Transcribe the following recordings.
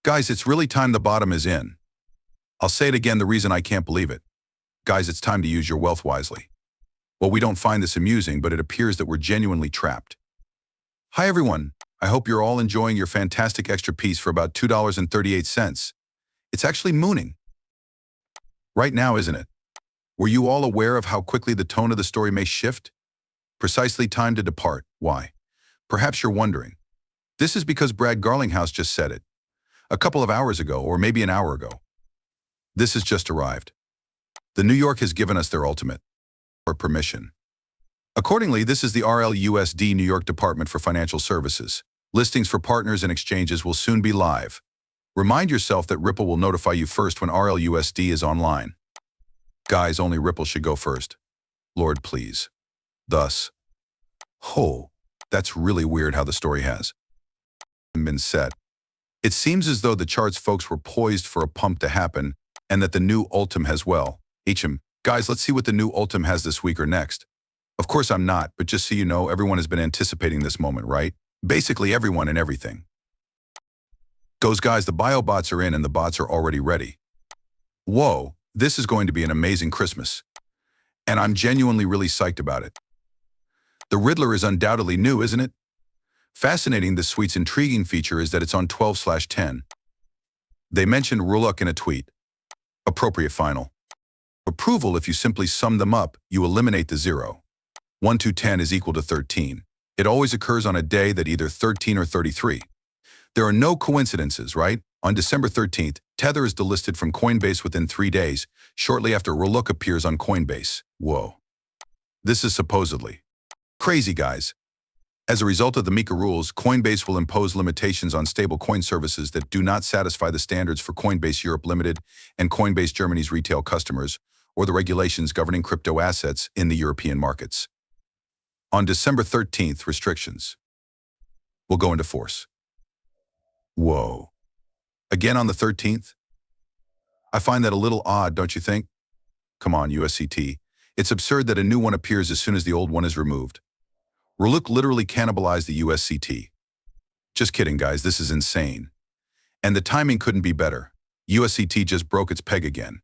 Guys, it's really time the bottom is in. I'll say it again, the reason I can't believe it. Guys, it's time to use your wealth wisely. Well, we don't find this amusing, but it appears that we're genuinely trapped. Hi everyone, I hope you're all enjoying your fantastic extra piece for about $2.38. It's actually mooning. Right now, isn't it? Were you all aware of how quickly the tone of the story may shift? Precisely time to depart. Why? Perhaps you're wondering. This is because Brad Garlinghouse just said it. A couple of hours ago, or maybe an hour ago. This has just arrived. The New York has given us their ultimate permission. Accordingly, this is the RLUSD New York Department for Financial Services. Listings for partners and exchanges will soon be live. Remind yourself that Ripple will notify you first when RLUSD is online. Guys, only Ripple should go first. Lord, please. Thus. Oh, that's really weird how the story has been set. It seems as though the charts folks were poised for a pump to happen and that the new ultim has well. Guys, let's see what the new ultim has this week or next. Of course I'm not, but just so you know, everyone has been anticipating this moment, right? Basically everyone and everything. Guys, the bio bots are in and the bots are already ready. Whoa, this is going to be an amazing Christmas. And I'm genuinely really psyched about it. The Riddler is undoubtedly new, isn't it? Fascinating, this suite's intriguing feature is that it's on 12/10. They mentioned RLUSD in a tweet. Appropriate final. Approval, if you simply sum them up, you eliminate the 0. 1 to 10 is equal to 13. It always occurs on a day that either 13 or 33. There are no coincidences, right? On December 13th, Tether is delisted from Coinbase within 3 days, shortly after RLUSD appears on Coinbase. Whoa. This is supposedly crazy, guys. As a result of the MiCA rules, Coinbase will impose limitations on stablecoin services that do not satisfy the standards for Coinbase Europe Limited and Coinbase Germany's retail customers, or the regulations governing crypto assets in the European markets. On December 13th, restrictions will go into force. Whoa. Again on the 13th? I find that a little odd, don't you think? Come on, USCT. It's absurd that a new one appears as soon as the old one is removed. RLUSD literally cannibalized the USCT. Just kidding, guys, this is insane. And the timing couldn't be better. USCT just broke its peg again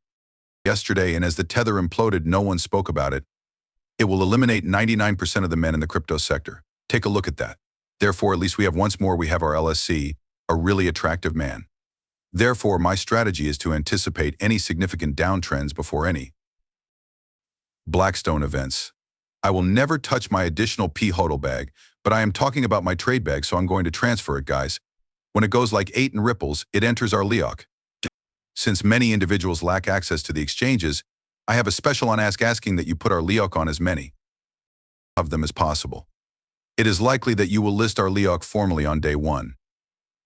yesterday, and as the Tether imploded, no one spoke about it. It will eliminate 99% of the men in the crypto sector. Take a look at that. Therefore, at least we have once more, we have our LSC, a really attractive man. Therefore, my strategy is to anticipate any significant downtrends before any Blackstone events. I will never touch my additional hodl bag, but I am talking about my trade bag, so I'm going to transfer it, guys. When it goes like 8 in ripples, it enters our LEOC. Since many individuals lack access to the exchanges, I have a special on asking that you put our LEOC on as many of them as possible. It is likely that you will list our LEOC formally on day 1.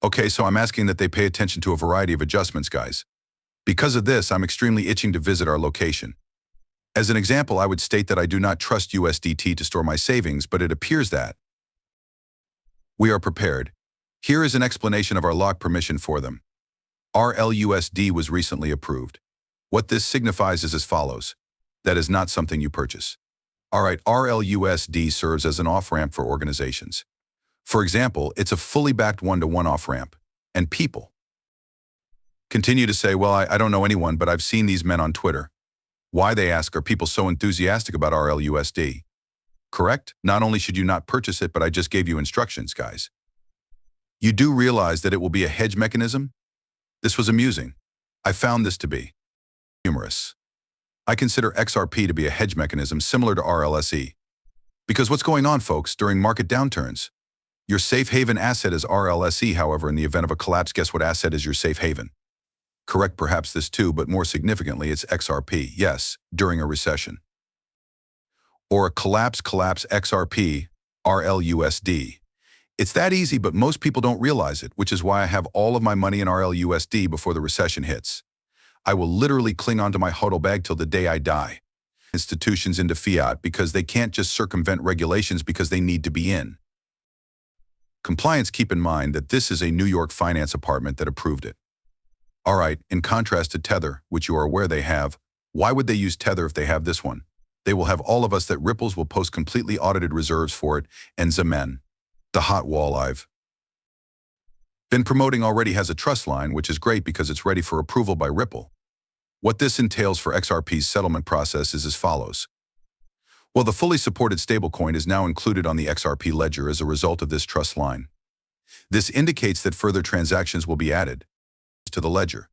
Okay, so I'm asking that they pay attention to a variety of adjustments, guys. Because of this, I'm extremely itching to visit our location. As an example, I would state that I do not trust USDT to store my savings, but it appears that we are prepared. Here is an explanation of our lock permission for them. RLUSD was recently approved. What this signifies is as follows. That is not something you purchase. Alright, RLUSD serves as an off-ramp for organizations. For example, it's a fully backed one-to-one off-ramp. And people continue to say, well, I don't know anyone, but I've seen these men on Twitter. Why, they ask, are people so enthusiastic about RLUSD? Correct? Not only should you not purchase it, but I just gave you instructions, guys. You do realize that it will be a hedge mechanism? This was amusing. I found this to be humorous. I consider XRP to be a hedge mechanism similar to RLSE. Because what's going on, folks, during market downturns? Your safe haven asset is RLSE, however, in the event of a collapse, guess what asset is your safe haven? Correct, perhaps this too, but more significantly, it's XRP, yes, during a recession. Or a collapse XRP, RLUSD. It's that easy, but most people don't realize it, which is why I have all of my money in RLUSD before the recession hits. I will literally cling onto my hodl bag till the day I die. Institutions into fiat because they can't just circumvent regulations because they need to be in compliance. Keep in mind that this is a New York finance apartment that approved it. All right, in contrast to Tether, which you are aware they have, why would they use Tether if they have this one? They will have all of us that Ripples will post completely audited reserves for it, and Zaman, the hot wall I've Been promoting already has a trust line, which is great because it's ready for approval by Ripple. What this entails for XRP's settlement process is as follows. Well, the fully supported stablecoin is now included on the XRP ledger as a result of this trust line. This indicates that further transactions will be added to the ledger.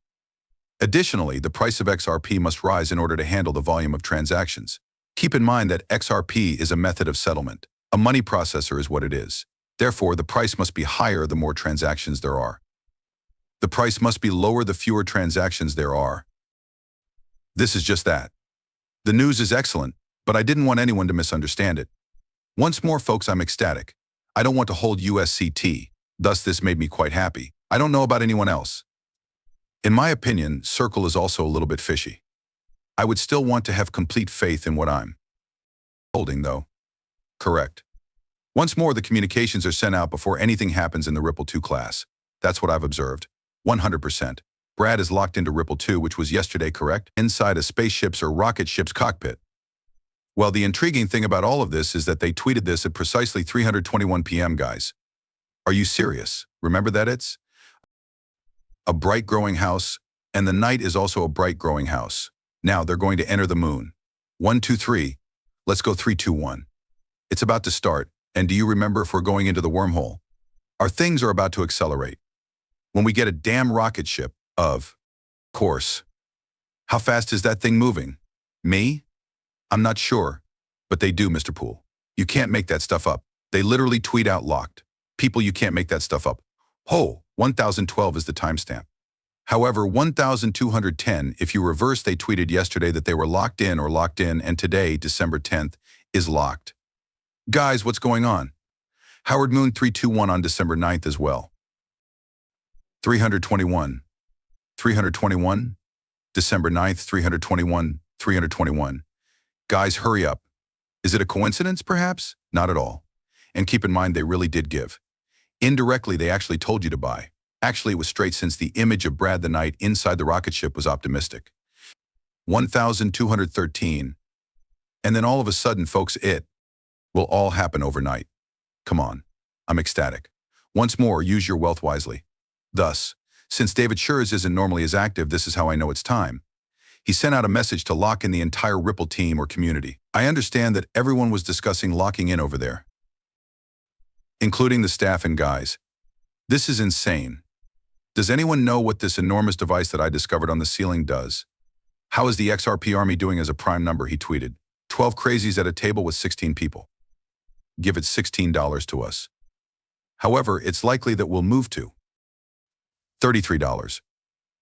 Additionally, the price of XRP must rise in order to handle the volume of transactions. Keep in mind that XRP is a method of settlement. A money processor is what it is. Therefore, the price must be higher the more transactions there are. The price must be lower the fewer transactions there are. This is just that. The news is excellent, but I didn't want anyone to misunderstand it. Once more, folks, I'm ecstatic. I don't want to hold USCT, thus this made me quite happy. I don't know about anyone else. In my opinion, Circle is also a little bit fishy. I would still want to have complete faith in what I'm holding, though. Correct. Once more, the communications are sent out before anything happens in the Ripple 2 class. That's what I've observed. 100%. Brad is locked into Ripple 2, which was yesterday, correct? Inside a spaceship's or rocket ship's cockpit. Well, the intriguing thing about all of this is that they tweeted this at precisely 3:21 p.m., guys. Are you serious? Remember that it's a bright growing house, and the night is also a bright growing house. Now they're going to enter the moon. 1, 2, 3. Let's go 3, 2, 1. It's about to start, and do you remember if we're going into the wormhole? Our things are about to accelerate. When we get a damn rocket ship, of course. How fast is that thing moving? Me? I'm not sure, but they do, Mr. Poole. You can't make that stuff up. They literally tweet out locked. People, you can't make that stuff up. Oh, 1012 is the timestamp. However, 1210, if you reverse, they tweeted yesterday that they were locked in, and today, December 10th, is locked. Guys, what's going on? Howard Moon 321 on December 9th as well. 321. 321. December 9th, 321. 321. Guys, hurry up. Is it a coincidence, perhaps? Not at all. And keep in mind, they really did give. Indirectly, they actually told you to buy. Actually, it was straight, since the image of Brad the Knight inside the rocket ship was optimistic. 1213. And then all of a sudden, folks, it will all happen overnight. Come on. I'm ecstatic. Once more, use your wealth wisely. Thus, since David Schurz isn't normally as active, this is how I know it's time. He sent out a message to lock in the entire Ripple team or community. I understand that everyone was discussing locking in over there, including the staff and guys. This is insane. Does anyone know what this enormous device that I discovered on the ceiling does? How is the XRP army doing as a prime number? He tweeted. 12 crazies at a table with 16 people. Give it $16 to us. However, it's likely that we'll move to $33.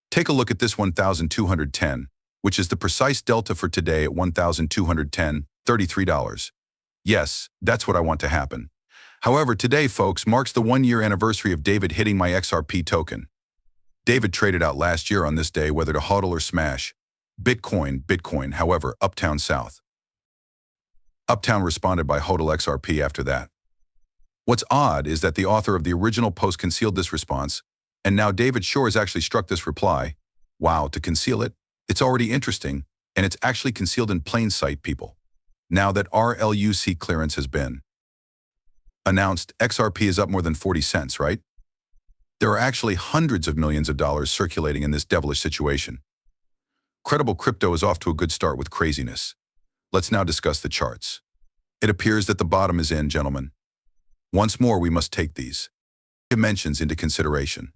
Take a look at this 1210, which is the precise delta for today at 1210, $33. Yes, that's what I want to happen. However, today, folks, marks the 1-year anniversary of David hitting my XRP token. David traded out last year on this day whether to hodl or smash. Bitcoin, however, Uptown South. Uptown responded by hodl XRP after that. What's odd is that the author of the original post concealed this response, and now David Schurz actually struck this reply. Wow, to conceal it? It's already interesting, and it's actually concealed in plain sight, people. Now that RLUSD clearance has been announced, XRP is up more than 40 cents, right? There are actually hundreds of millions of dollars circulating in this devilish situation. Credible crypto is off to a good start with craziness. Let's now discuss the charts. It appears that the bottom is in, gentlemen. Once more, we must take these dimensions into consideration.